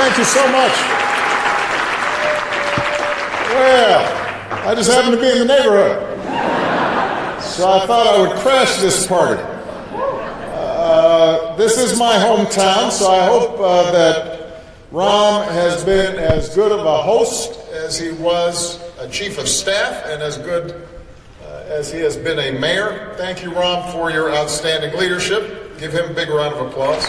Thank you so much. Well, I just happened to be in the neighborhood, so I thought I would crash this party. This is my hometown, so I hope that Rahm has been as good of a host as he was a chief of staff and as good as he has been a mayor. Thank you, Rahm, for your outstanding leadership. Give him a big round of applause.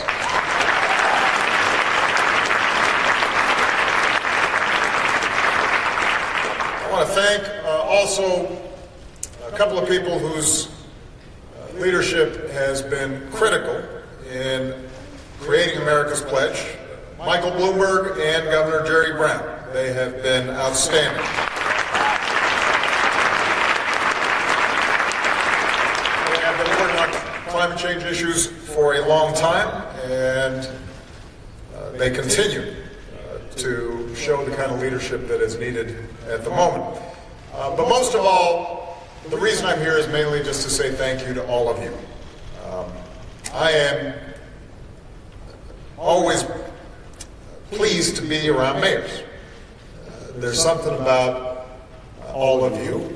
I want to thank also a couple of people whose leadership has been critical in creating America's Pledge, Michael Bloomberg and Governor Jerry Brown. They have been outstanding. They have been working on climate change issues for a long time, and they continue to show the kind of leadership that is needed at the moment. But most of all, the reason I'm here is mainly just to say thank you to all of you. I am always pleased to be around mayors. There's something about all of you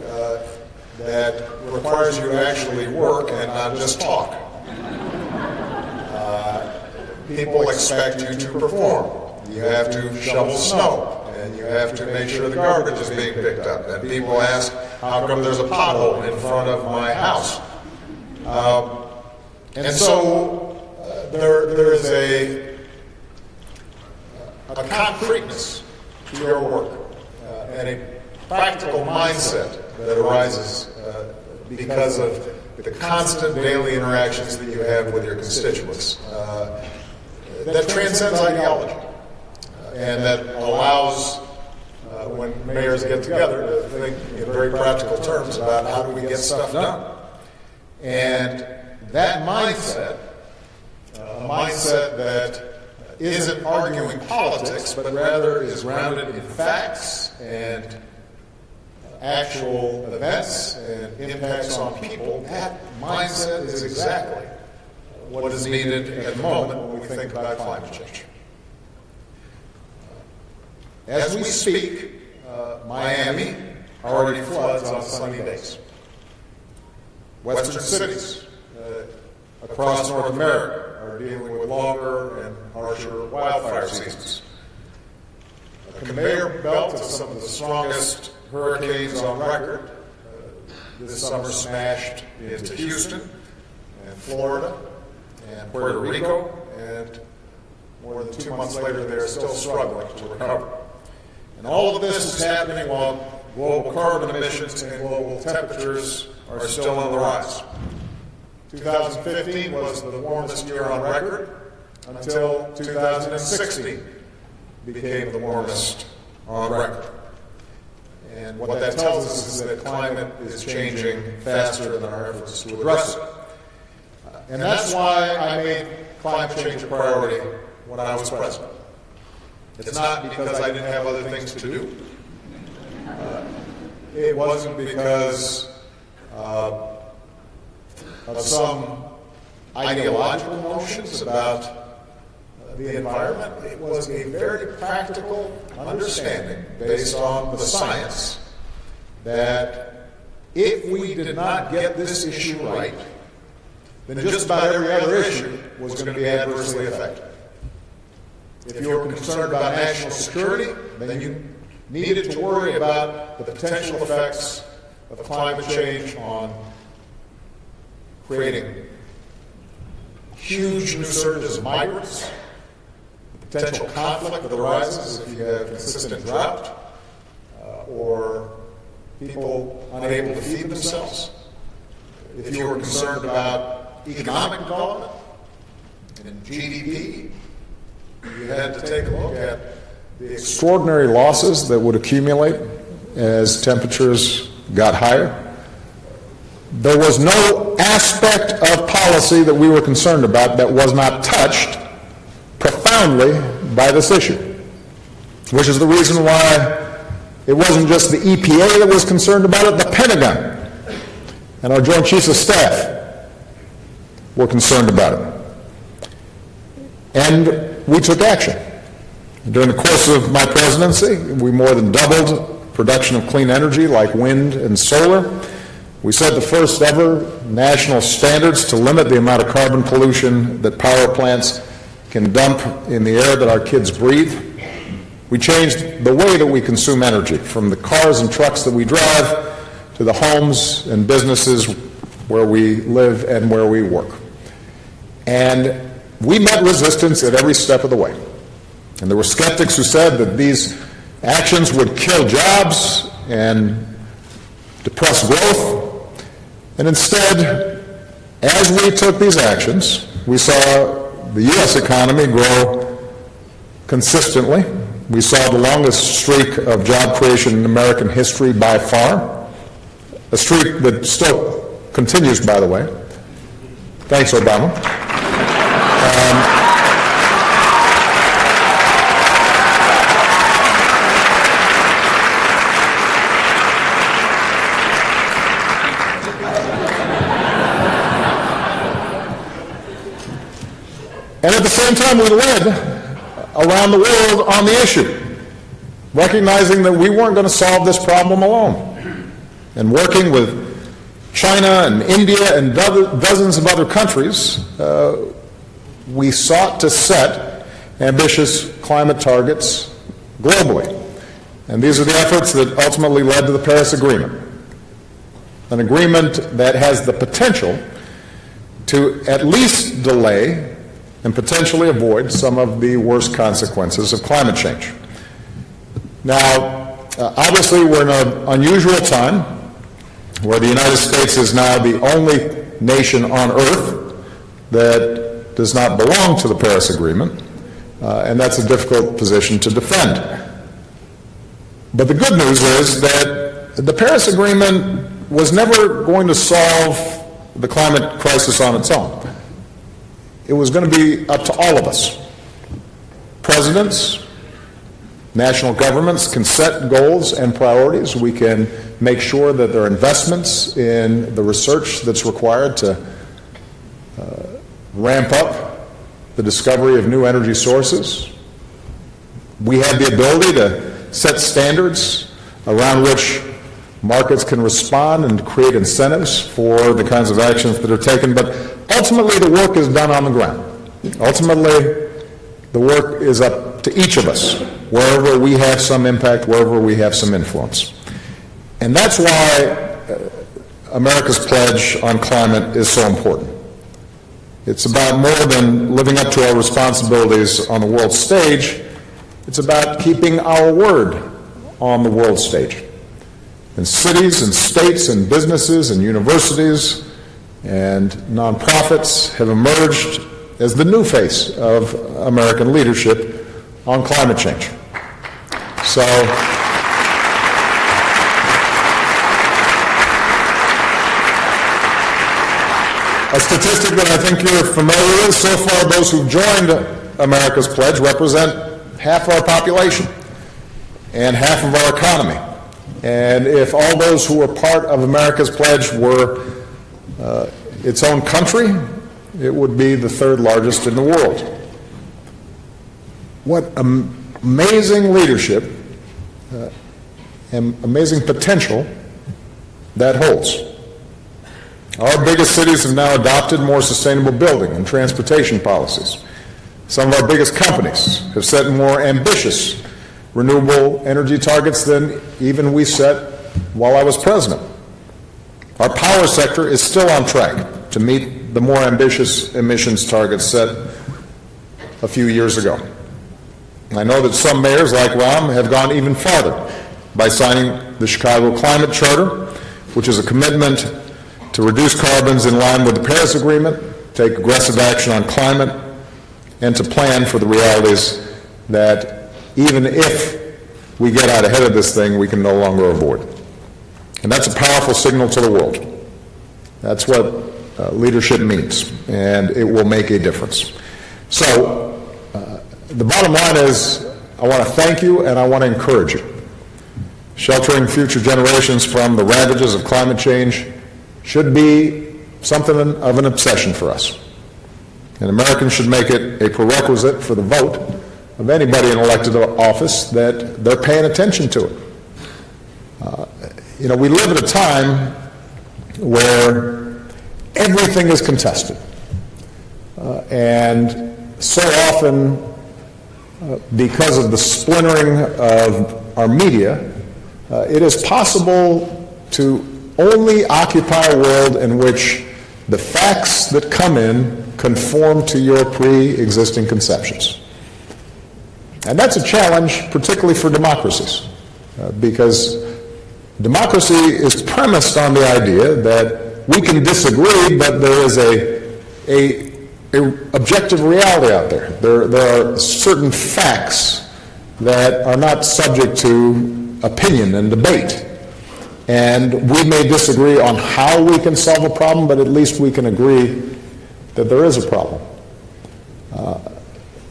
that requires you to actually work and not just talk. People expect you to perform. You have to shovel snow, and you have to make sure the garbage is being picked up. And people ask, how come there's a pothole in front of my house? And so there is a concreteness to your work and a practical mindset that arises because of the constant daily interactions that you have with your constituents that transcends ideology and that allows when mayors get together to think in very practical terms about how do we get stuff done. And that mindset, a mindset that isn't arguing politics, but rather is grounded in facts and actual events and impacts on people, that mindset is exactly what is needed at the moment when we think about climate change. As we speak, Miami already floods on sunny days. Western cities across North America are dealing with longer and harsher wildfire seasons. A conveyor belt of some of the strongest hurricanes on record this summer smashed into Houston and Florida and Puerto Rico, and more than 2 months later they're still struggling to recover. And all of this is happening while global carbon emissions and global temperatures are still on the rise. 2015 was the warmest year on record until 2016 became the warmest on record. And what that tells us is that climate is changing faster than our efforts to address it. And that's why I made climate change a priority when I was president. It's not because I didn't have other things to do. It wasn't because of some ideological notions about the environment. It was a very practical understanding based on the science that if we did not get this issue right, then just about every other issue was going to be adversely affected. If you were concerned about national security, then you needed to worry about the potential effects of climate change on creating huge new surges of migrants, the potential conflict that arises if you have consistent drought, or people unable to feed themselves. If you were concerned about economic development and GDP, you had to take a look at the extraordinary losses that would accumulate as temperatures got higher. There was no aspect of policy that we were concerned about that was not touched profoundly by this issue, which is the reason why it wasn't just the EPA that was concerned about it. The Pentagon and our Joint Chiefs of Staff were concerned about it. And we took action. During the course of my presidency, we more than doubled production of clean energy like wind and solar. We set the first ever national standards to limit the amount of carbon pollution that power plants can dump in the air that our kids breathe. We changed the way that we consume energy, from the cars and trucks that we drive to the homes and businesses where we live and where we work. And we met resistance at every step of the way. And there were skeptics who said that these actions would kill jobs and depress growth. And instead, as we took these actions, we saw the U.S. economy grow consistently. We saw the longest streak of job creation in American history by far, a streak that still continues, by the way. Thanks, Obama. And at the same time, we led around the world on the issue, recognizing that we weren't going to solve this problem alone. And working with China and India and dozens of other countries, we sought to set ambitious climate targets globally. And these are the efforts that ultimately led to the Paris Agreement, an agreement that has the potential to at least delay and potentially avoid some of the worst consequences of climate change. Now, obviously, we're in an unusual time where the United States is now the only nation on earth that does not belong to the Paris Agreement, and that's a difficult position to defend. But the good news is that the Paris Agreement was never going to solve the climate crisis on its own. It was going to be up to all of us. Presidents, national governments can set goals and priorities. We can make sure that there are investments in the research that's required to ramp up the discovery of new energy sources. We have the ability to set standards around which markets can respond and create incentives for the kinds of actions that are taken, but ultimately the work is done on the ground. Ultimately, the work is up to each of us, wherever we have some impact, wherever we have some influence. And that's why America's pledge on climate is so important. It's about more than living up to our responsibilities on the world stage. It's about keeping our word on the world stage. And cities and states and businesses and universities and nonprofits have emerged as the new face of American leadership on climate change. So, a statistic that I think you're familiar with, so far those who've joined America's Pledge represent half our population and half of our economy. And if all those who were part of America's Pledge were its own country, it would be the third largest in the world. What amazing leadership and amazing potential that holds. Our biggest cities have now adopted more sustainable building and transportation policies. Some of our biggest companies have set more ambitious renewable energy targets than even we set while I was president. Our power sector is still on track to meet the more ambitious emissions targets set a few years ago. I know that some mayors, like Rahm, have gone even farther by signing the Chicago Climate Charter, which is a commitment to reduce carbons in line with the Paris Agreement, take aggressive action on climate, and to plan for the realities that even if we get out ahead of this thing, we can no longer avoid. And that's a powerful signal to the world. That's what leadership means, and it will make a difference. So, the bottom line is, I want to thank you and I want to encourage you. Sheltering future generations from the ravages of climate change should be something of an obsession for us. And Americans should make it a prerequisite for the vote of anybody in elected office that they're paying attention to it. We live at a time where everything is contested. And so often, because of the splintering of our media, it is possible to only occupy a world in which the facts that come in conform to your pre-existing conceptions. And that's a challenge, particularly for democracies, because democracy is premised on the idea that we can disagree, but there is a objective reality out there. There are certain facts that are not subject to opinion and debate. And we may disagree on how we can solve a problem, but at least we can agree that there is a problem.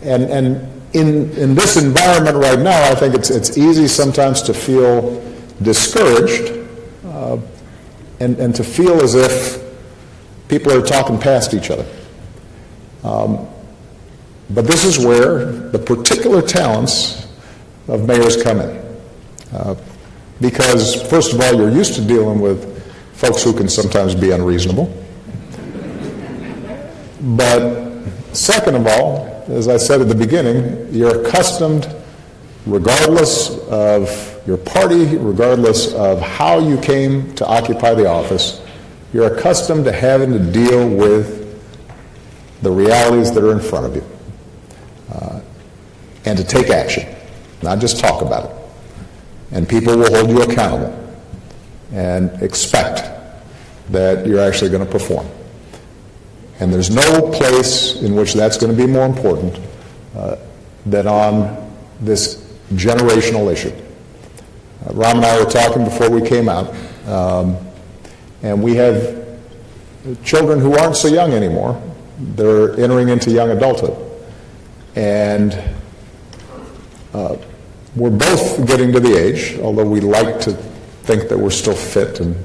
And in this environment right now, I think it's easy sometimes to feel discouraged and to feel as if people are talking past each other. But this is where the particular talents of mayors come in. Because, first of all, you're used to dealing with folks who can sometimes be unreasonable. But second of all, as I said at the beginning, you're accustomed, regardless of your party, regardless of how you came to occupy the office, you're accustomed to having to deal with the realities that are in front of you, and to take action, not just talk about it. And people will hold you accountable and expect that you're actually going to perform. And there's no place in which that's going to be more important than on this generational issue. Ram and I were talking before we came out, and we have children who aren't so young anymore. They're entering into young adulthood. And we're both getting to the age, although we like to think that we're still fit and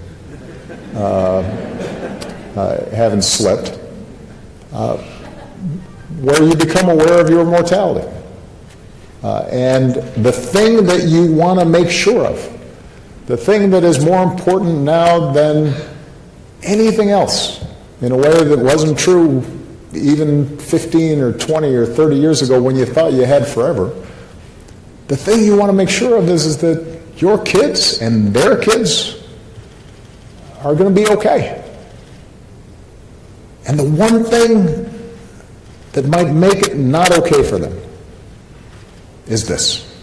haven't slipped, where you become aware of your mortality. And the thing that you want to make sure of, the thing that is more important now than anything else, in a way that wasn't true even 15 or 20 or 30 years ago when you thought you had forever, the thing you want to make sure of is that your kids and their kids are going to be okay. And the one thing that might make it not okay for them is this.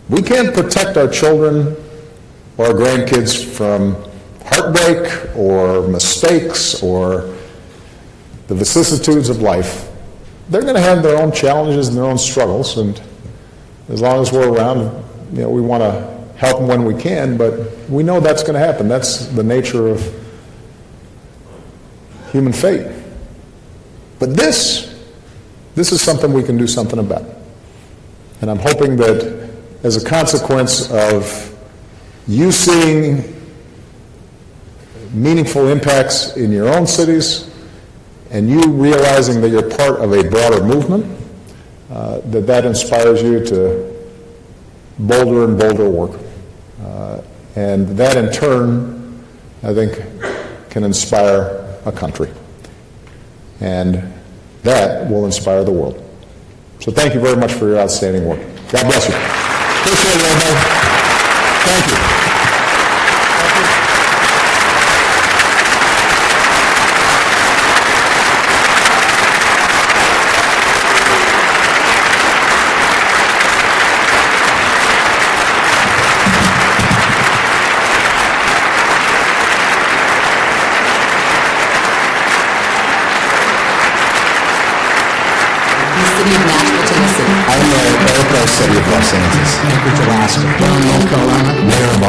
We can't protect our children or our grandkids from heartbreak or mistakes or the vicissitudes of life. They're going to have their own challenges and their own struggles, and as long as we're around, we want to help them when we can, but we know that's going to happen. That's the nature of human fate. But this is something we can do something about. And I'm hoping that as a consequence of you seeing meaningful impacts in your own cities and you realizing that you're part of a broader movement, that inspires you to bolder and bolder work. And that in turn, I think, can inspire a country. And that will inspire the world. So thank you very much for your outstanding work. God bless you. Appreciate it, everybody. Thank you. City of Los Angeles. Anchorage, Alaska. North Carolina. Mayor of